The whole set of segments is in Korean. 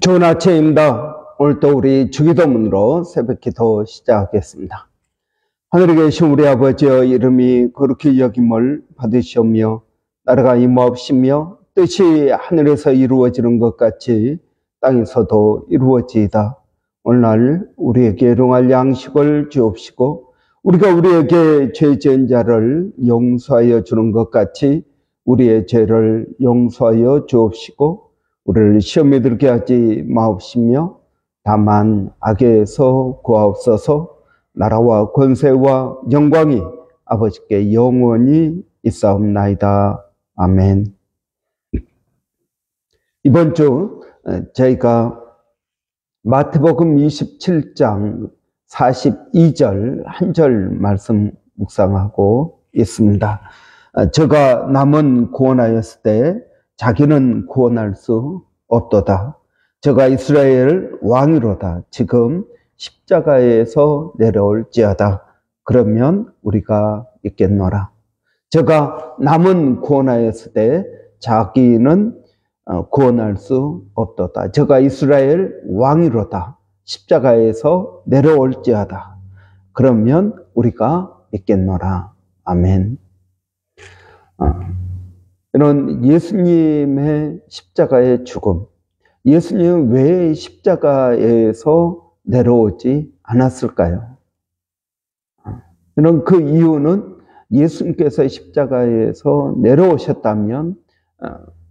좋은 아침입니다. 오늘도 우리 주기도문으로 새벽기도 시작하겠습니다. 하늘에 계신 우리 아버지여, 이름이 거룩히 여김을 받으시오며 나라가 임하옵시며 뜻이 하늘에서 이루어지는 것 같이 땅에서도 이루어지이다. 오늘날 우리에게 일용할 양식을 주옵시고 우리가 우리에게 죄 지은 자를 용서하여 주는 것 같이 우리의 죄를 용서하여 주옵시고 우리를 시험에 들게 하지 마옵시며 다만 악에서 구하옵소서. 나라와 권세와 영광이 아버지께 영원히 있사옵나이다. 아멘. 이번 주 저희가 마태복음 27장 42절 한 절 말씀 묵상하고 있습니다. 저가 남은 구원하였을 때 자기는 구원할 수 없도다. 저가 이스라엘 왕이로다. 지금 십자가에서 내려올지어다. 그러면 우리가 있겠노라. 저가 남은 구원하였을 때 자기는 구원할 수 없도다. 저가 이스라엘 왕이로다. 십자가에서 내려올지어다. 그러면 우리가 있겠노라. 아멘. 이런 예수님의 십자가의 죽음, 예수님은 왜 십자가에서 내려오지 않았을까요? 이런 그 이유는 예수님께서 십자가에서 내려오셨다면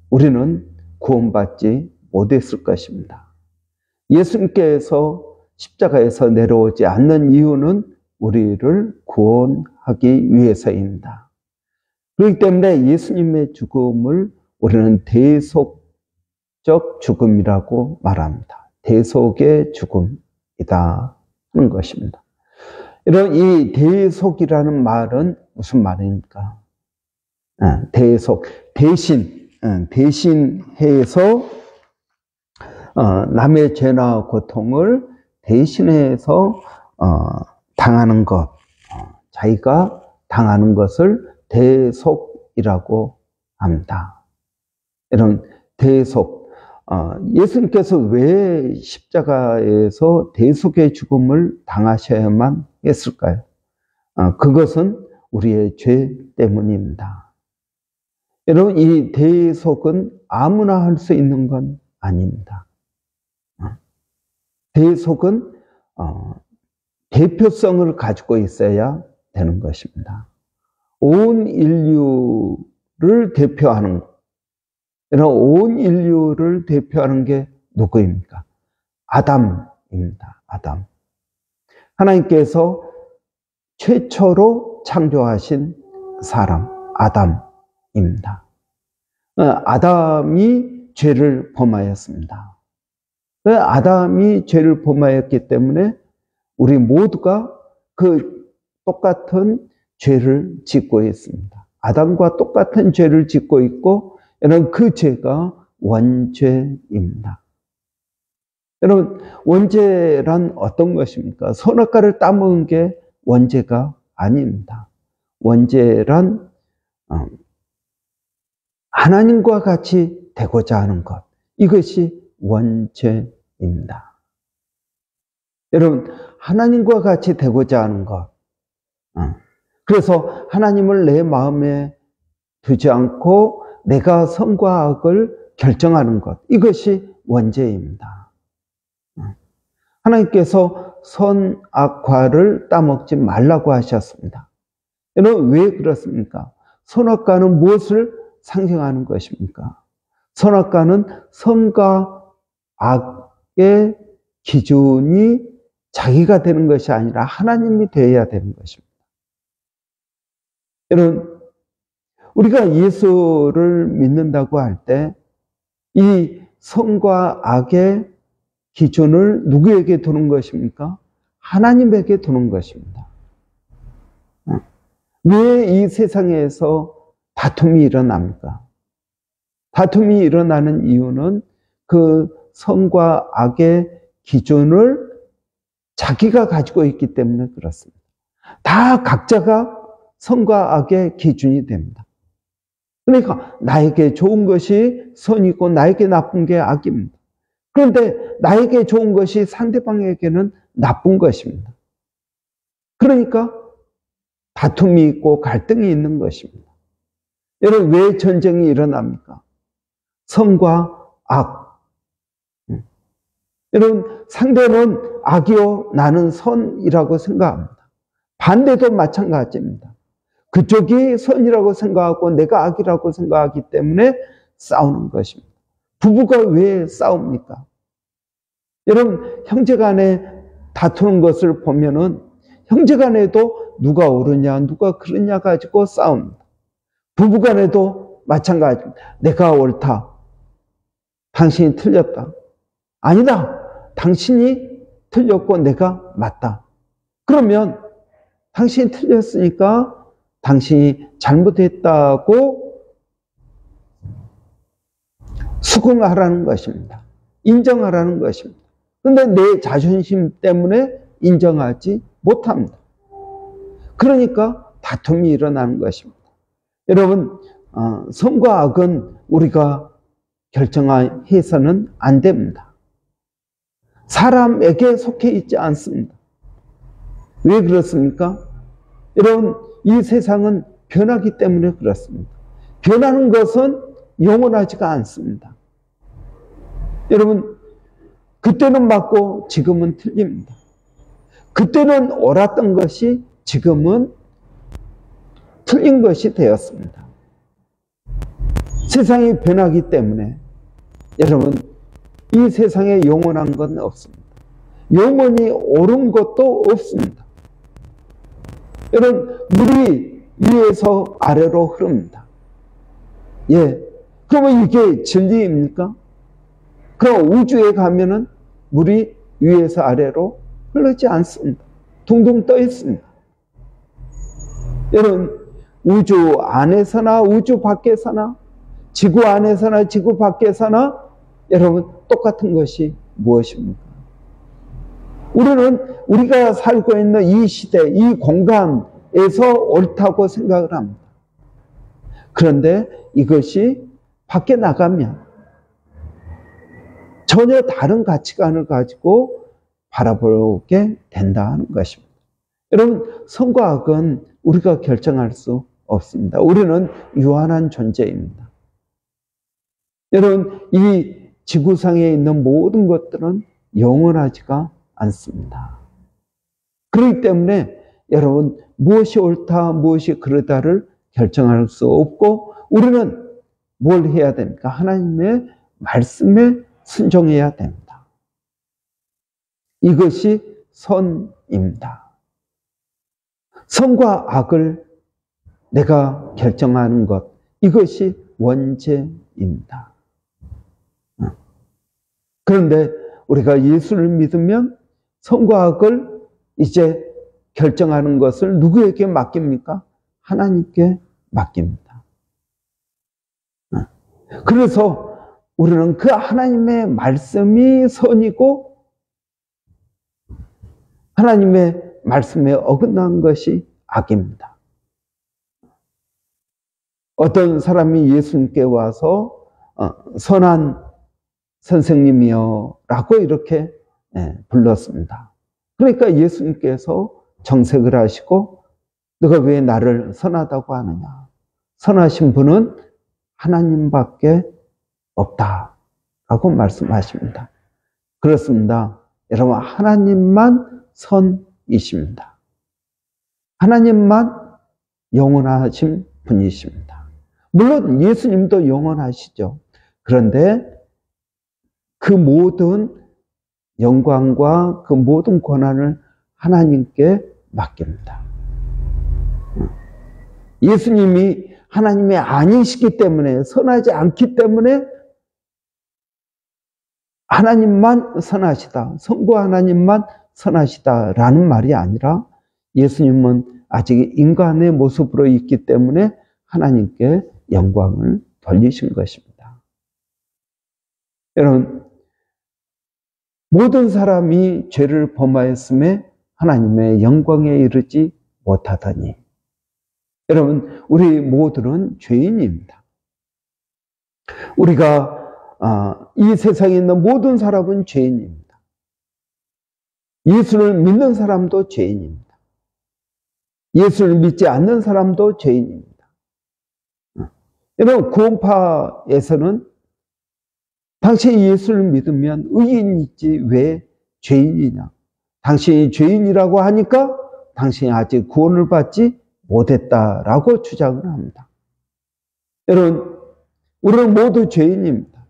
우리는 구원받지 못했을 것입니다. 예수님께서 십자가에서 내려오지 않는 이유는 우리를 구원하기 위해서입니다. 그렇기 때문에 예수님의 죽음을 우리는 대속적 죽음이라고 말합니다. 대속의 죽음이다 하는 것입니다. 이런 이 대속이라는 말은 무슨 말입니까? 대속, 대신해서 남의 죄나 고통을 대신해서 당하는 것, 자기가 당하는 것을 대속이라고 합니다. 이런 대속, 예수님께서 왜 십자가에서 대속의 죽음을 당하셔야만 했을까요? 그것은 우리의 죄 때문입니다. 여러분, 이 대속은 아무나 할 수 있는 건 아닙니다. 대속은 대표성을 가지고 있어야 되는 것입니다. 온 인류를 대표하는 것. 이런 온 인류를 대표하는 게 누구입니까? 아담입니다. 아담. 하나님께서 최초로 창조하신 사람, 아담입니다. 아담이 죄를 범하였습니다. 아담이 죄를 범하였기 때문에 우리 모두가 그 똑같은 죄를 짓고 있습니다. 아담과 똑같은 죄를 짓고 있고, 여러분, 그 죄가 원죄입니다. 여러분, 원죄란 어떤 것입니까? 선악과를 따먹은 게 원죄가 아닙니다. 원죄란 하나님과 같이 되고자 하는 것, 이것이 원죄입니다. 여러분, 하나님과 같이 되고자 하는 것, 그래서 하나님을 내 마음에 두지 않고 내가 선과 악을 결정하는 것, 이것이 원죄입니다. 하나님께서 선악과를 따먹지 말라고 하셨습니다. 여러분, 왜 그렇습니까? 선악과는 무엇을 상징하는 것입니까? 선악과는 선과 악의 기준이 자기가 되는 것이 아니라 하나님이 되어야 되는 것입니다. 여러분, 우리가 예수를 믿는다고 할 때 이 선과 악의 기준을 누구에게 두는 것입니까? 하나님에게 두는 것입니다. 왜 이 세상에서 다툼이 일어납니까? 다툼이 일어나는 이유는 그 선과 악의 기준을 자기가 가지고 있기 때문에 그렇습니다. 다 각자가 선과 악의 기준이 됩니다. 그러니까 나에게 좋은 것이 선이고 나에게 나쁜 게 악입니다. 그런데 나에게 좋은 것이 상대방에게는 나쁜 것입니다. 그러니까 다툼이 있고 갈등이 있는 것입니다. 여러분, 왜 전쟁이 일어납니까? 선과 악. 여러분, 상대는 악이요, 나는 선이라고 생각합니다. 반대도 마찬가지입니다. 그쪽이 선이라고 생각하고 내가 악이라고 생각하기 때문에 싸우는 것입니다. 부부가 왜 싸웁니까? 여러분, 형제간에 다투는 것을 보면은 형제간에도 누가 옳으냐 누가 그러냐 가지고 싸웁니다. 부부간에도 마찬가지입니다. 내가 옳다, 당신이 틀렸다. 아니다, 당신이 틀렸고 내가 맞다. 그러면 당신이 틀렸으니까 당신이 잘못했다고 수긍하라는 것입니다. 인정하라는 것입니다. 그런데 내 자존심 때문에 인정하지 못합니다. 그러니까 다툼이 일어나는 것입니다. 여러분, 선과 악은 우리가 결정해서는 안 됩니다. 사람에게 속해 있지 않습니다. 왜 그렇습니까? 여러분, 이 세상은 변하기 때문에 그렇습니다. 변하는 것은 영원하지가 않습니다. 여러분, 그때는 맞고 지금은 틀립니다. 그때는 옳았던 것이 지금은 틀린 것이 되었습니다. 세상이 변하기 때문에 여러분, 이 세상에 영원한 건 없습니다. 영원히 옳은 것도 없습니다. 여러분, 물이 위에서 아래로 흐릅니다. 예. 그러면 이게 진리입니까? 그럼 우주에 가면은 물이 위에서 아래로 흐르지 않습니다. 둥둥 떠 있습니다. 여러분, 우주 안에서나 우주 밖에서나 지구 안에서나 지구 밖에서나 여러분, 똑같은 것이 무엇입니까? 우리는 우리가 살고 있는 이 시대, 이 공간에서 옳다고 생각을 합니다. 그런데 이것이 밖에 나가면 전혀 다른 가치관을 가지고 바라보게 된다는 것입니다. 여러분, 선과 악은 우리가 결정할 수 없습니다. 우리는 유한한 존재입니다. 여러분, 이 지구상에 있는 모든 것들은 영원하지가 않습니다. 그렇기 때문에 여러분, 무엇이 옳다, 무엇이 그르다를 결정할 수 없고 우리는 뭘 해야 됩니까? 하나님의 말씀에 순종해야 됩니다. 이것이 선입니다. 선과 악을 내가 결정하는 것, 이것이 원죄입니다. 그런데 우리가 예수를 믿으면 선과 악을 이제 결정하는 것을 누구에게 맡깁니까? 하나님께 맡깁니다. 그래서 우리는 그 하나님의 말씀이 선이고 하나님의 말씀에 어긋난 것이 악입니다. 어떤 사람이 예수님께 와서 선한 선생님이여 라고 이렇게 불렀습니다. 그러니까 예수님께서 정색을 하시고 너가 왜 나를 선하다고 하느냐? 선하신 분은 하나님밖에 없다라고 말씀하십니다. 그렇습니다. 여러분, 하나님만 선이십니다. 하나님만 영원하신 분이십니다. 물론 예수님도 영원하시죠. 그런데 그 모든 영광과 그 모든 권한을 하나님께 맡깁니다. 예수님이 하나님이 아니시기 때문에, 선하지 않기 때문에 하나님만 선하시다, 성부 하나님만 선하시다라는 말이 아니라 예수님은 아직 인간의 모습으로 있기 때문에 하나님께 영광을 돌리신 것입니다. 여러분, 모든 사람이 죄를 범하였음에 하나님의 영광에 이르지 못하더니, 여러분, 우리 모두는 죄인입니다. 우리가 이 세상에 있는 모든 사람은 죄인입니다. 예수를 믿는 사람도 죄인입니다. 예수를 믿지 않는 사람도 죄인입니다. 여러분, 구원파에서는 당신이 예수를 믿으면 의인이지 왜 죄인이냐? 당신이 죄인이라고 하니까 당신이 아직 구원을 받지 못했다라고 주장을 합니다. 여러분, 우리는 모두 죄인입니다.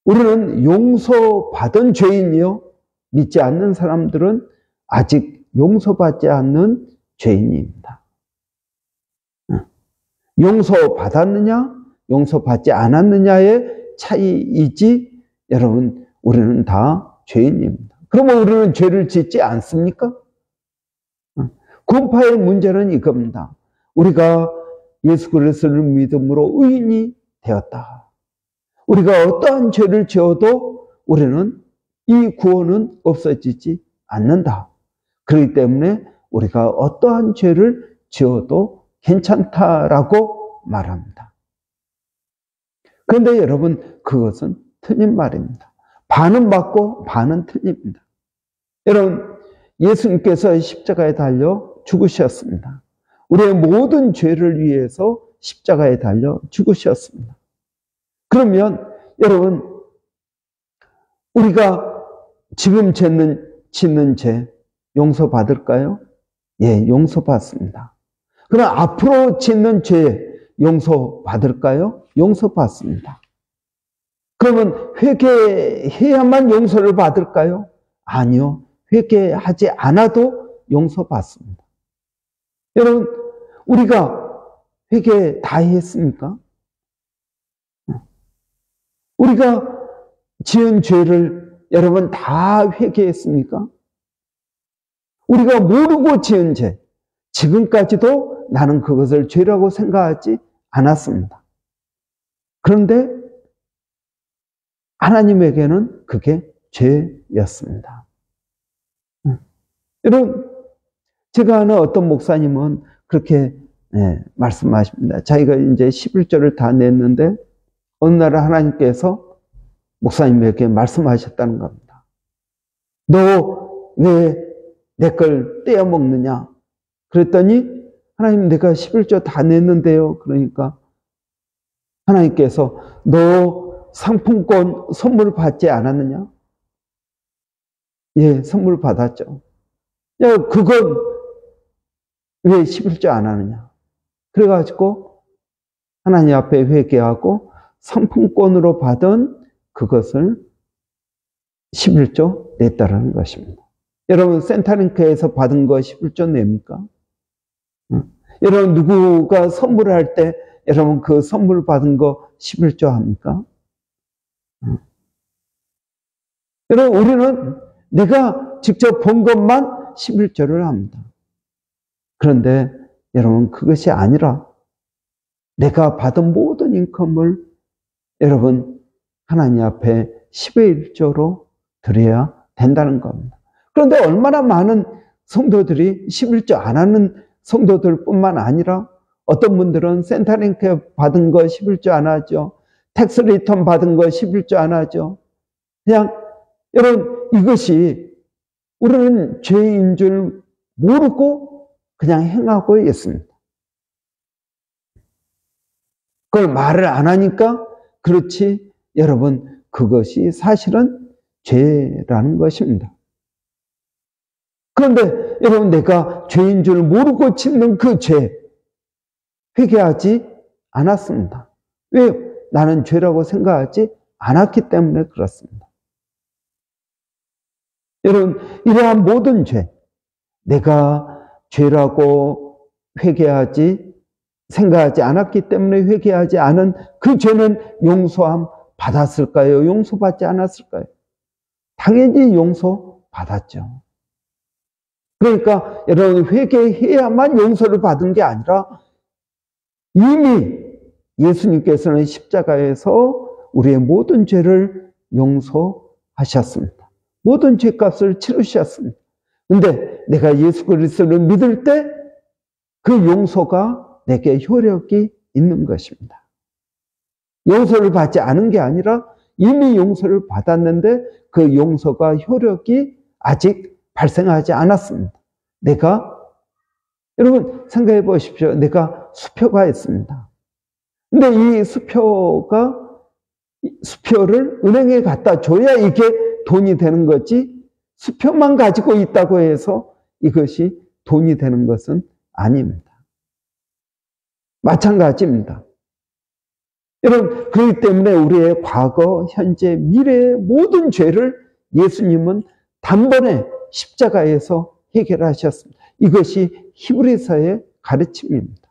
우리는 용서받은 죄인이요. 믿지 않는 사람들은 아직 용서받지 않는 죄인입니다. 용서받았느냐, 용서받지 않았느냐의 차이이지, 여러분, 우리는 다 죄인입니다. 그러면 우리는 죄를 짓지 않습니까? 구원파의 문제는 이겁니다. 우리가 예수 그리스도를 믿음으로 의인이 되었다. 우리가 어떠한 죄를 지어도 우리는 이 구원은 없어지지 않는다. 그렇기 때문에 우리가 어떠한 죄를 지어도 괜찮다라고 말합니다. 그런데 여러분, 그것은 틀린 말입니다. 반은 맞고 반은 틀립니다. 여러분, 예수님께서 십자가에 달려 죽으셨습니다. 우리의 모든 죄를 위해서 십자가에 달려 죽으셨습니다. 그러면 여러분, 우리가 지금 짓는 죄 용서받을까요? 예, 용서받습니다. 그럼 앞으로 짓는 죄 용서받을까요? 용서받습니다. 그러면 회개해야만 용서를 받을까요? 아니요. 회개하지 않아도 용서받습니다. 여러분, 우리가 회개 다 했습니까? 우리가 지은 죄를 여러분 다 회개했습니까? 우리가 모르고 지은 죄, 지금까지도 나는 그것을 죄라고 생각하지 않았습니다. 그런데 하나님에게는 그게 죄였습니다. 여러분, 제가 아는 어떤 목사님은 그렇게 말씀하십니다. 자기가 이제 11조를 다 냈는데 어느 날 하나님께서 목사님에게 말씀하셨다는 겁니다. 너 왜 내 걸 떼어먹느냐? 그랬더니 하나님, 내가 11조 다 냈는데요. 그러니까 하나님께서 너 상품권 선물 받지 않았느냐? 예, 선물 받았죠. 야, 그건 왜 11조 안 하느냐? 그래가지고 하나님 앞에 회개하고 상품권으로 받은 그것을 11조 냈다라는 것입니다. 여러분, 센터링크에서 받은 거 11조 냅니까? 여러분, 누구가 선물을 할 때 여러분 그 선물 받은 거 11조 합니까? 여러분, 우리는 내가 직접 본 것만 11조를 합니다. 그런데 여러분, 그것이 아니라 내가 받은 모든 인컴을 여러분 하나님 앞에 10의 1조로 드려야 된다는 겁니다. 그런데 얼마나 많은 성도들이 11조 안 하는 성도들 뿐만 아니라 어떤 분들은 센터링크 받은 거 11조 안 하죠. 텍스 리턴 받은 거 11조 안 하죠. 그냥 여러분, 이것이 우리는 죄인 줄 모르고 그냥 행하고 있습니다. 그걸 말을 안 하니까 그렇지, 여러분, 그것이 사실은 죄라는 것입니다. 그런데 여러분, 내가 죄인 줄 모르고 짓는 그 죄 회개하지 않았습니다. 왜? 나는 죄라고 생각하지 않았기 때문에 그렇습니다. 여러분, 이러한 모든 죄, 내가 죄라고 회개하지 생각하지 않았기 때문에 회개하지 않은 그 죄는 용서함 받았을까요? 용서받지 않았을까요? 당연히 용서받았죠. 그러니까 여러분, 회개해야만 용서를 받은 게 아니라 이미 예수님께서는 십자가에서 우리의 모든 죄를 용서하셨습니다. 모든 죄값을 치르셨습니다. 근데 내가 예수 그리스도를 믿을 때 그 용서가 내게 효력이 있는 것입니다. 용서를 받지 않은 게 아니라 이미 용서를 받았는데 그 용서가 효력이 아직 발생하지 않았습니다. 여러분 생각해 보십시오. 내가 수표가 있습니다. 근데 이 수표를 은행에 갖다 줘야 이게 돈이 되는 거지, 수표만 가지고 있다고 해서 이것이 돈이 되는 것은 아닙니다. 마찬가지입니다. 여러분, 그렇기 때문에 우리의 과거, 현재, 미래의 모든 죄를 예수님은 단번에 십자가에서 해결하셨습니다. 이것이 히브리서의 가르침입니다.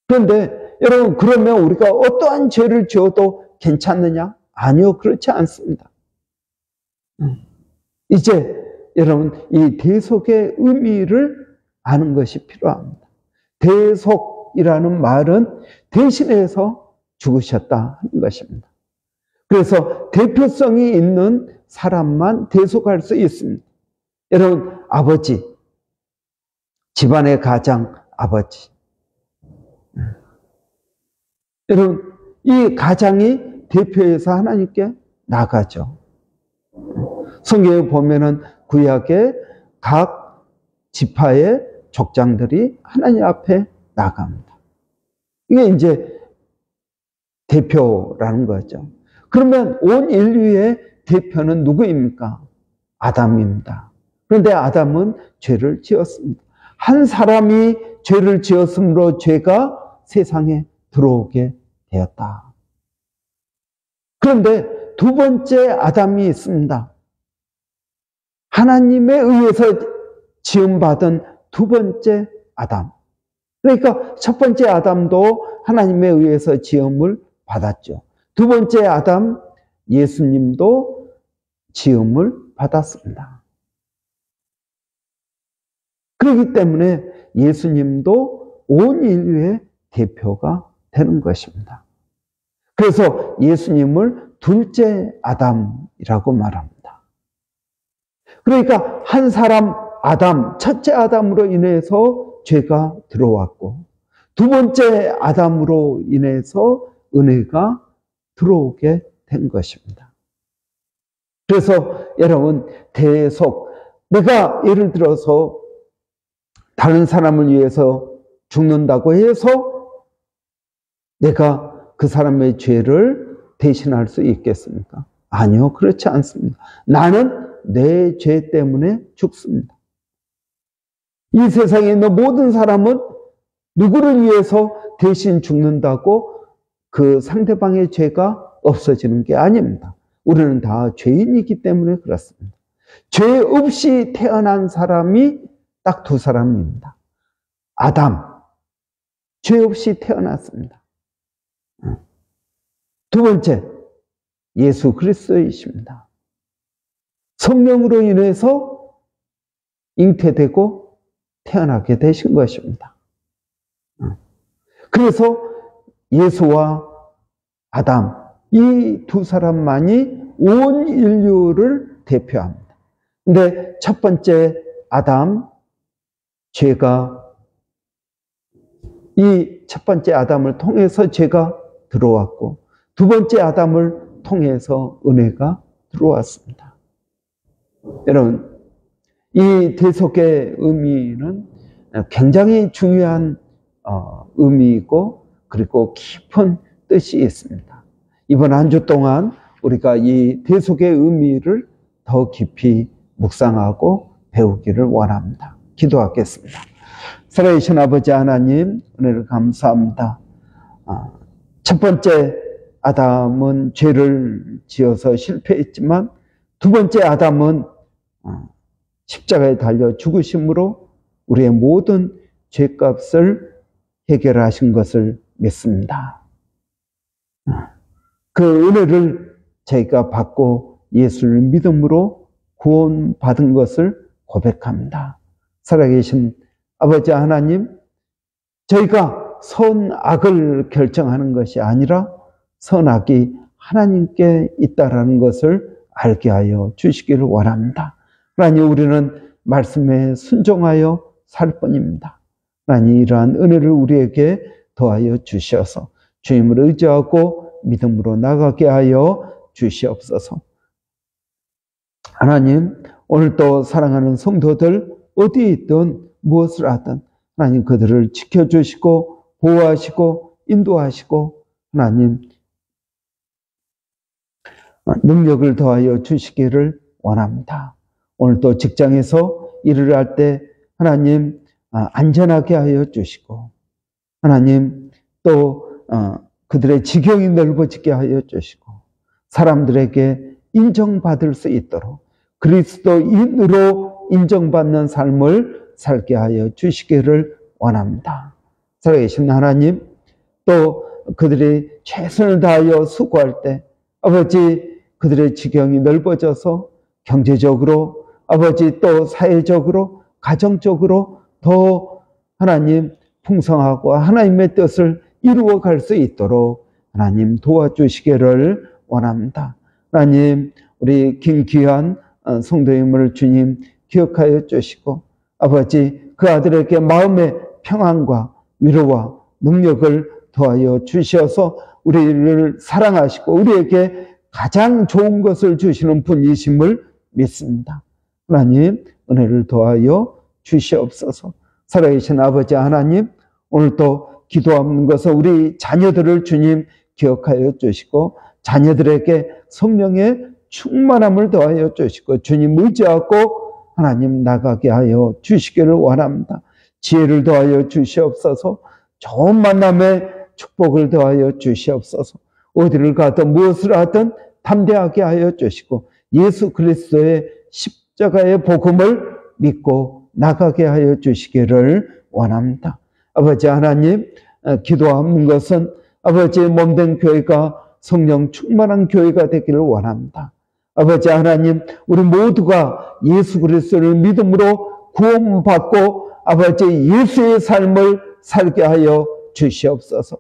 그런데 여러분, 그러면 우리가 어떠한 죄를 지어도 괜찮느냐? 아니요, 그렇지 않습니다. 이제 여러분, 이 대속의 의미를 아는 것이 필요합니다. 대속이라는 말은 대신해서 죽으셨다 하는 것입니다. 그래서 대표성이 있는 사람만 대속할 수 있습니다. 여러분, 아버지, 집안의 가장 아버지. 여러분, 이 가장이 대표해서 하나님께 나가죠. 성경에 보면은 구약의 각 지파의 족장들이 하나님 앞에 나갑니다. 이게 이제 대표라는 거죠. 그러면 온 인류의 대표는 누구입니까? 아담입니다. 그런데 아담은 죄를 지었습니다. 한 사람이 죄를 지었으므로 죄가 세상에 들어오게 되었다. 그런데 두 번째 아담이 있습니다. 하나님에 의해서 지음받은 두 번째 아담. 그러니까 첫 번째 아담도 하나님에 의해서 지음을 받았죠. 두 번째 아담, 예수님도 지음을 받았습니다. 그렇기 때문에 예수님도 온 인류의 대표가 되는 것입니다. 그래서 예수님을 둘째 아담이라고 말합니다. 그러니까 한 사람 아담, 첫째 아담으로 인해서 죄가 들어왔고 두 번째 아담으로 인해서 은혜가 들어오게 된 것입니다. 그래서 여러분, 대속, 내가 예를 들어서 다른 사람을 위해서 죽는다고 해서 내가 그 사람의 죄를 대신할 수 있겠습니까? 아니요, 그렇지 않습니다. 나는 내 죄 때문에 죽습니다. 이 세상에 있는 모든 사람은 누구를 위해서 대신 죽는다고 그 상대방의 죄가 없어지는 게 아닙니다. 우리는 다 죄인이기 때문에 그렇습니다. 죄 없이 태어난 사람이 딱 두 사람입니다. 아담, 죄 없이 태어났습니다. 두 번째, 예수 그리스도이십니다. 성령으로 인해서 잉태되고 태어나게 되신 것입니다. 그래서 예수와 아담, 이 두 사람만이 온 인류를 대표합니다. 근데 첫 번째 아담, 죄가 이 첫 번째 아담을 통해서 죄가 들어왔고 두 번째 아담을 통해서 은혜가 들어왔습니다. 여러분, 이 대속의 의미는 굉장히 중요한 의미이고 그리고 깊은 뜻이 있습니다. 이번 한 주 동안 우리가 이 대속의 의미를 더 깊이 묵상하고 배우기를 원합니다. 기도하겠습니다. 살아계신 아버지 하나님, 은혜를 감사합니다. 첫 번째 아담은 죄를 지어서 실패했지만 두 번째 아담은 십자가에 달려 죽으심으로 우리의 모든 죄값을 해결하신 것을 믿습니다. 그 은혜를 저희가 받고 예수를 믿음으로 구원받은 것을 고백합니다. 살아계신 아버지 하나님, 저희가 선악을 결정하는 것이 아니라 선악이 하나님께 있다라는 것을 알게 하여 주시기를 원합니다. 하나님, 우리는 말씀에 순종하여 살 뿐입니다. 하나님, 이러한 은혜를 우리에게 더하여 주셔서 주님을 의지하고 믿음으로 나가게 하여 주시옵소서. 하나님, 오늘도 사랑하는 성도들 어디에 있든 무엇을 하든 하나님 그들을 지켜주시고 보호하시고 인도하시고 하나님 능력을 더하여 주시기를 원합니다. 오늘도 직장에서 일을 할 때 하나님 안전하게 하여 주시고 하나님 또 그들의 지경이 넓어지게 하여 주시고 사람들에게 인정받을 수 있도록 그리스도인으로 인정받는 삶을 살게 하여 주시기를 원합니다. 살아계신 하나님, 또 그들이 최선을 다하여 수고할 때 아버지 그들의 지경이 넓어져서 경제적으로 아버지 또 사회적으로 가정적으로 더 하나님 풍성하고 하나님의 뜻을 이루어갈 수 있도록 하나님 도와주시기를 원합니다. 하나님 우리 김귀한 성도님을 주님 기억하여 주시고 아버지 그 아들에게 마음의 평안과 위로와 능력을 더하여 주셔서 우리를 사랑하시고 우리에게 가장 좋은 것을 주시는 분이심을 믿습니다. 하나님 은혜를 더하여 주시옵소서. 살아계신 아버지 하나님, 오늘도 기도하는 것은 우리 자녀들을 주님 기억하여 주시고 자녀들에게 성령의 충만함을 더하여 주시고 주님 의지하고 하나님 나가게 하여 주시기를 원합니다. 지혜를 더하여 주시옵소서. 좋은 만남의 축복을 더하여 주시옵소서. 어디를 가든 무엇을 하든 담대하게 하여 주시고 예수 그리스도의 십자가의 복음을 믿고 나가게 하여 주시기를 원합니다. 아버지 하나님, 기도하는 것은 아버지의 몸된 교회가 성령 충만한 교회가 되기를 원합니다. 아버지 하나님, 우리 모두가 예수 그리스도를 믿음으로 구원받고 아버지 예수의 삶을 살게 하여 주시옵소서.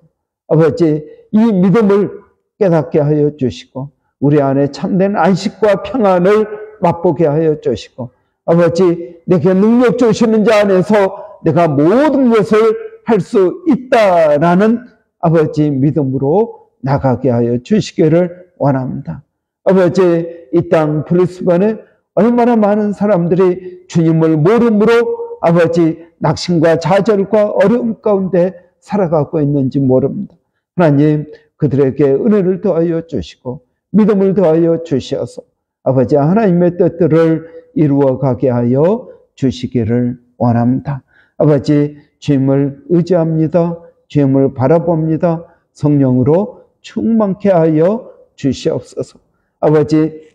아버지 이 믿음을 깨닫게 하여 주시고 우리 안에 참된 안식과 평안을 맛보게 하여 주시고 아버지 내게 능력 주시는 자 안에서 내가 모든 것을 할 수 있다라는 아버지 믿음으로 나가게 하여 주시기를 원합니다. 아버지 이 땅 브리스번에 얼마나 많은 사람들이 주님을 모름으로 아버지 낙심과 좌절과 어려움 가운데 살아가고 있는지 모릅니다. 하나님 그들에게 은혜를 더하여 주시고 믿음을 더하여 주셔서 아버지 하나님의 뜻들을 이루어가게 하여 주시기를 원합니다. 아버지 주님을 의지합니다. 주님을 바라봅니다. 성령으로 충만케 하여 주시옵소서. 아버지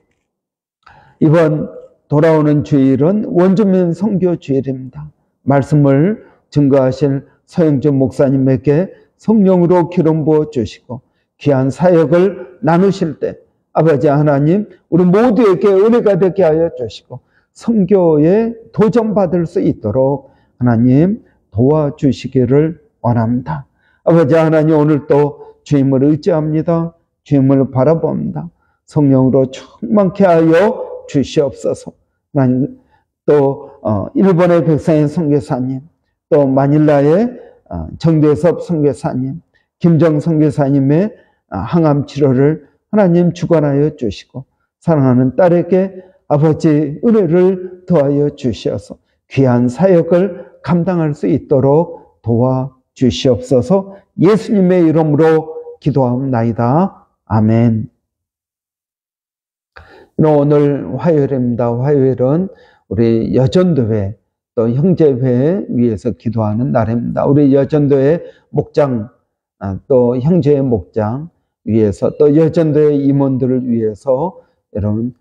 이번 돌아오는 주일은 원주민 선교 주일입니다. 말씀을 증거하실 서영준 목사님에게 성령으로 기름 부어 주시고 귀한 사역을 나누실 때 아버지 하나님 우리 모두에게 은혜가 되게 하여 주시고 선교에 도전받을 수 있도록 하나님 도와주시기를 원합니다. 아버지 하나님 오늘도 주님을 의지합니다. 주님을 바라봅니다. 성령으로 충만케 하여 주시옵소서. 하나님 또 일본의 백상현 선교사님, 또 마닐라의 정대섭 선교사님, 김정 선교사님의 항암 치료를 하나님 주관하여 주시고 사랑하는 딸에게 아버지 은혜를 더하여 주시어서 귀한 사역을 감당할 수 있도록 도와주시옵소서. 예수님의 이름으로 기도하옵나이다. 아멘. 오늘 화요일입니다. 화요일은 우리 여전도회 또 형제회 위해서 기도하는 날입니다. 우리 여전도회 목장 또 형제회 목장 위해서 또 여전도회 임원들을 위해서 여러분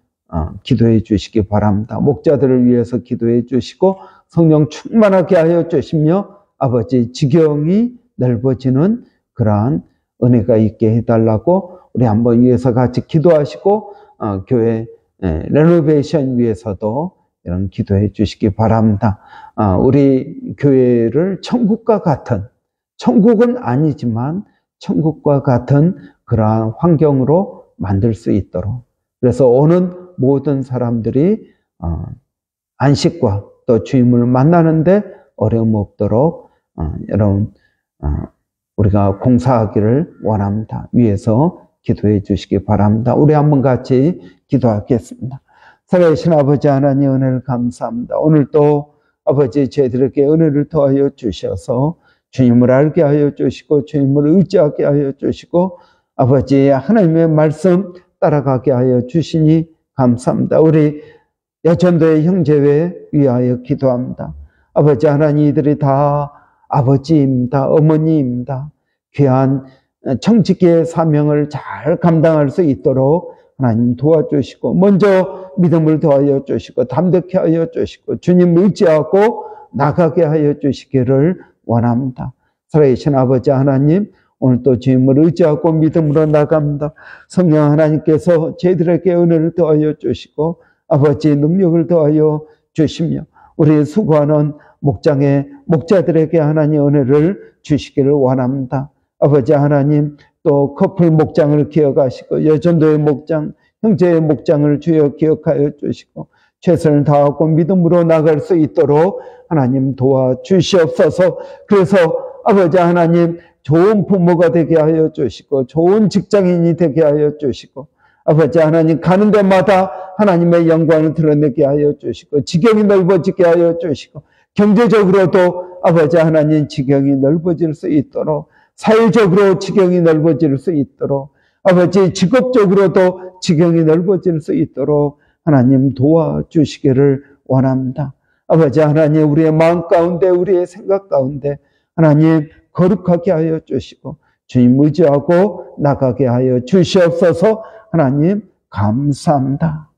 기도해 주시기 바랍니다. 목자들을 위해서 기도해 주시고 성령 충만하게 하여 주시며 아버지 지경이 넓어지는 그러한 은혜가 있게 해달라고 우리 한번 위해서 같이 기도하시고 교회 레노베이션 위해서도 이런 기도해 주시기 바랍니다. 우리 교회를 천국과 같은, 천국은 아니지만 천국과 같은 그러한 환경으로 만들 수 있도록 그래서 오는 모든 사람들이 안식과 또 주님을 만나는데 어려움 없도록 여러분 우리가 공사하기를 원합니다. 위에서 기도해 주시기 바랍니다. 우리 한번 같이 기도하겠습니다. 살아계신 아버지 하나님 은혜를 감사합니다. 오늘도 아버지 저희들에게 은혜를 더하여 주셔서 주님을 알게 하여 주시고 주님을 의지하게 하여 주시고 아버지 하나님의 말씀 따라가게 하여 주시니 감사합니다. 우리 여전도의 형제회 위하여 기도합니다. 아버지 하나님 이들이 다 아버지입니다. 어머니입니다. 귀한 청지기의 사명을 잘 감당할 수 있도록 하나님 도와주시고 먼저 믿음을 더하여 주시고 담대케 하여 주시고 주님 의지하고 나가게 하여 주시기를 원합니다. 살아계신 아버지 하나님 오늘도 주님을 의지하고 믿음으로 나갑니다. 성령 하나님께서 저희들에게 은혜를 더하여 주시고 아버지의 능력을 더하여 주시며 우리 수고하는 목자들에게 하나님 은혜를 주시기를 원합니다. 아버지 하나님 또 커플 목장을 기억하시고 여전도의 목장, 형제의 목장을 주여 기억하여 주시고 최선을 다하고 믿음으로 나갈 수 있도록 하나님 도와주시옵소서. 그래서 아버지 하나님 좋은 부모가 되게 하여 주시고 좋은 직장인이 되게 하여 주시고 아버지 하나님 가는 데마다 하나님의 영광을 드러내게 하여 주시고 지경이 넓어지게 하여 주시고 경제적으로도 아버지 하나님 지경이 넓어질 수 있도록 사회적으로 지경이 넓어질 수 있도록 아버지 직업적으로도 지경이 넓어질 수 있도록 하나님 도와주시기를 원합니다. 아버지 하나님 우리의 마음 가운데 우리의 생각 가운데 하나님 거룩하게 하여 주시고 주님 의지하고 나가게 하여 주시옵소서. 하나님 감사합니다.